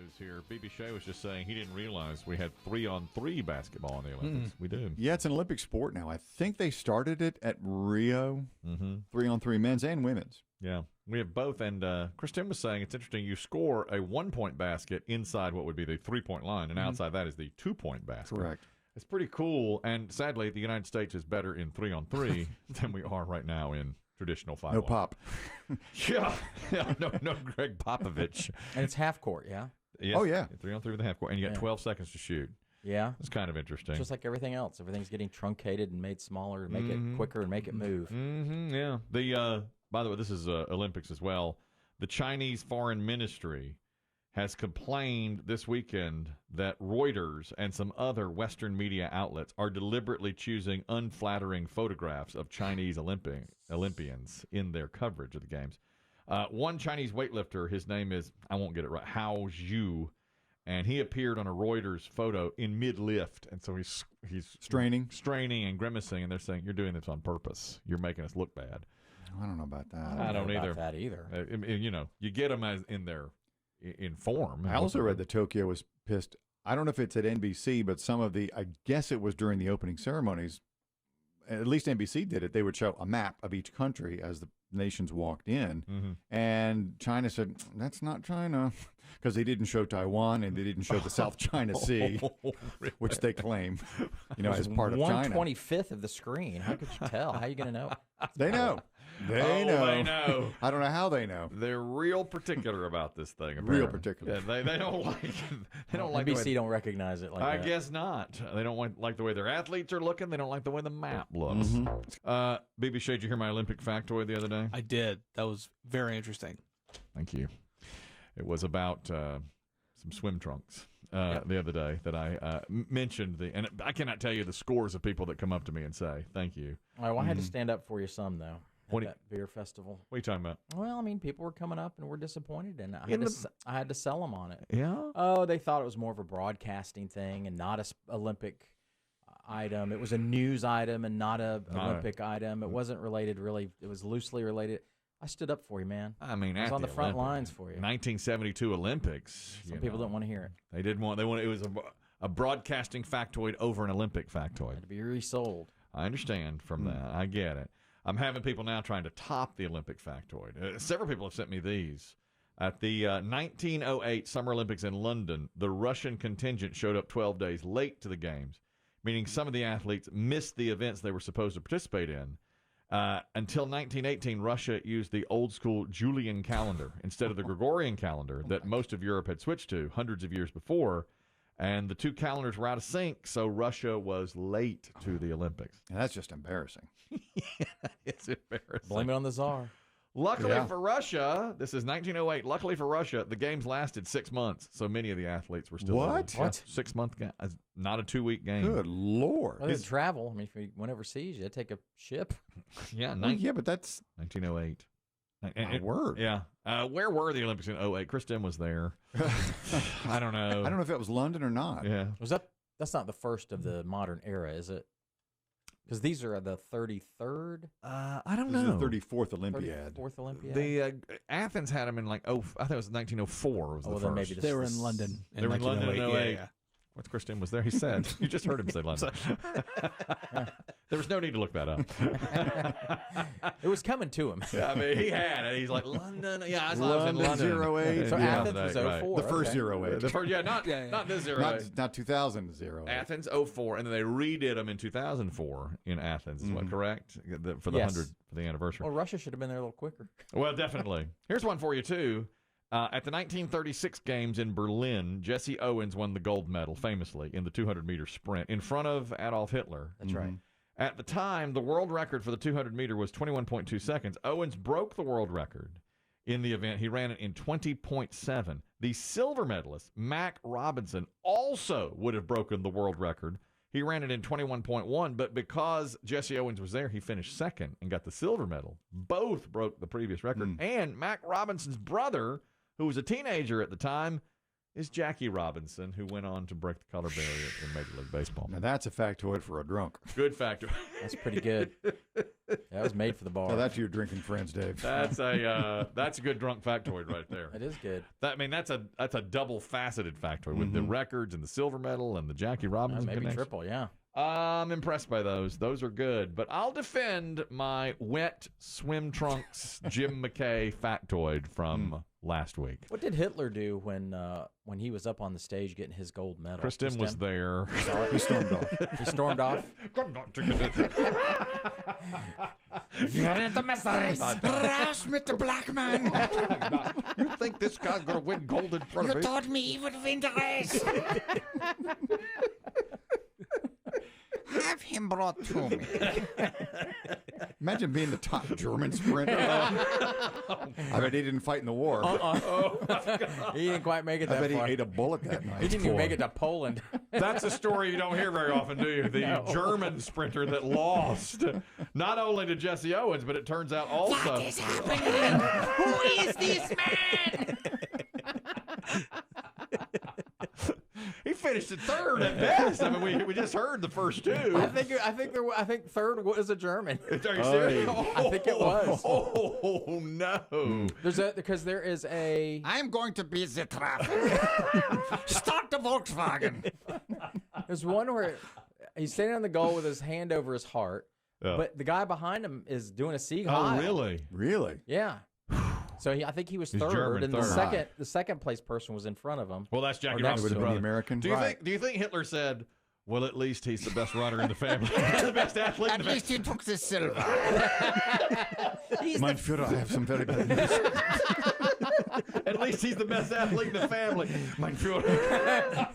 news here. BB Shea was just saying he didn't realize we had 3-on-3 basketball in the Olympics. We do. Yeah, it's an Olympic sport now. I think they started it at Rio, 3-on-3 men's and women's. Yeah, we have both. And Chris Demm was saying it's interesting. You score a 1-point basket inside what would be the 3-point line, and outside that is the 2-point basket. Correct. It's pretty cool. And sadly, the United States is better in 3-on-3 than we are right now in traditional 5-on. No pop. Yeah, no Greg Popovich. And it's half court, yeah? Yes, Oh, yeah. 3-on-3 with a half court. And you got 12 seconds to shoot. Yeah. It's kind of interesting. Just like everything else. Everything's getting truncated and made smaller to make it quicker and make it move. Yeah. By the way, this is Olympics as well. The Chinese Foreign Ministry has complained this weekend that Reuters and some other Western media outlets are deliberately choosing unflattering photographs of Chinese Olympians in their coverage of the games. One Chinese weightlifter, his name is, I won't get it right, Hao Zhu, and he appeared on a Reuters photo in mid-lift, and so he's Straining and grimacing, and they're saying, you're doing this on purpose. You're making us look bad. I don't know about that. I don't either. About that either. You get them as in form. I also read that Tokyo was pissed. I don't know if it's at NBC, but I guess it was during the opening ceremonies, at least NBC did it. They would show a map of each country as the nations walked in. And China said, that's not China, because they didn't show Taiwan and they didn't show the South China Sea, which they claim, as part of China. 1/25 of the screen. How could you tell? How are you going to know? They know. They know. I don't know how they know. They're real particular about this thing. Apparently. Real particular. Yeah, they don't like it. They don't like NBC don't recognize it like that. I guess not. They don't like the way their athletes are looking. They don't like the way the map looks. BB Shea, did you hear my Olympic factoid the other day? I did. That was very interesting. Thank you. It was about some swim trunks the other day that I mentioned. And I cannot tell you the scores of people that come up to me and say, thank you. All right, well, I had to stand up for you some, though. That beer festival. What are you talking about? Well, I mean, people were coming up and were disappointed, and I had to sell them on it. Yeah? Oh, they thought it was more of a broadcasting thing and not a Olympic item. It was a news item and not a Olympic item. It wasn't related really. It was loosely related. I stood up for you, man. I mean, I was on the front lines for you. 1972 Olympics. Some people didn't want to hear it. They didn't want. It was a broadcasting factoid over an Olympic factoid. It had to be resold. I understand from that. I get it. I'm having people now trying to top the Olympic factoid. Several people have sent me these. At the 1908 Summer Olympics in London, the Russian contingent showed up 12 days late to the games, meaning some of the athletes missed the events they were supposed to participate in. Until 1918, Russia used the old-school Julian calendar instead of the Gregorian calendar that most of Europe had switched to hundreds of years before. And the two calendars were out of sync, so Russia was late to the Olympics. And that's just embarrassing. Yeah, it's embarrassing. Blame it on the czar. Luckily for Russia, this is 1908. Luckily for Russia, the games lasted 6 months, so many of the athletes were still What? What? 6 month game, not a 2-week game. Good Lord. Well, they travel. I mean, if you went overseas, you had to take a ship. Yeah, but that's 1908. My word. Yeah. Where were the Olympics in 08? Chris Demm was there. I don't know. I don't know if it was London or not. Yeah. That's not the first of the modern era, is it? Because these are the 33rd. I don't This know. is the 34th Olympiad. 34th Olympiad. The Athens had them in I think it was 1904 was the first. Then maybe They were in London. They were in London in 08. Yeah. What's Chris Demm was there? He said. You just heard him say London. There was no need to look that up. It was coming to him. I mean, he had it. He's like, London. Yeah, I was in London. 08. So Athens was right. 04. The first 08. The first, not this 08. Not 2000 08. Athens 04, and then they redid them in 2004 in Athens. Is what correct for the 100 for the anniversary? Well, Russia should have been there a little quicker. Well, definitely. Here's one for you too. At the 1936 games in Berlin, Jesse Owens won the gold medal famously in the 200-meter sprint in front of Adolf Hitler. That's right. At the time, the world record for the 200-meter was 21.2 seconds. Owens broke the world record in the event. He ran it in 20.7. The silver medalist, Mac Robinson, also would have broken the world record. He ran it in 21.1, but because Jesse Owens was there, he finished second and got the silver medal. Both broke the previous record. And Mac Robinson's brother, who was a teenager at the time, is Jackie Robinson, who went on to break the color barrier in Major League Baseball. Now that's a factoid for a drunk. Good factor. That's pretty good. That was made for the bar. Now that's your drinking friends, Dave. That's a good drunk factoid right there. That is good. That's a double faceted factoid with the records and the silver medal and the Jackie Robinson Maybe connection. triple, yeah. I'm impressed by those. Those are good. But I'll defend my wet swim trunks Jim McKay factoid from last week. What did Hitler do when he was up on the stage getting his gold medal? Kristen was there. He stormed off. He stormed off. You're the Messiah. Raus mit the black man. You think this guy's going to win gold in front You of me? told me he would win the race. Have him brought to me. Imagine being the top German sprinter. I bet he didn't fight in the war. He didn't quite make it I that bet he far. ate a bullet that night. He didn't even make it to Poland. That's a story you don't hear very often, do you? The German sprinter that lost, not only to Jesse Owens, but it turns out also. What is happening? Who is this man? He finished at third at best. I mean, we just heard the first two. I think third was a German. Are you serious? I think it was. Oh no! Because there is a. I'm going to be the traffic. Start the Volkswagen. There's one where he's standing on the goal with his hand over his heart, Yeah. but the guy behind him is doing a Sieg Oh, Heil. really? Really? Yeah. So I think he was He's third, German, and third. the second place person was in front of him. Well, that's Jackie Or next Would Robinson's have been brother. the American. Do you think Hitler said, "Well, at least he's the best runner in the family, the best athlete in At the family"? least he took the silver. Mein Führer, I have some very bad news. At least he's the best athlete in the family. Mein Führer.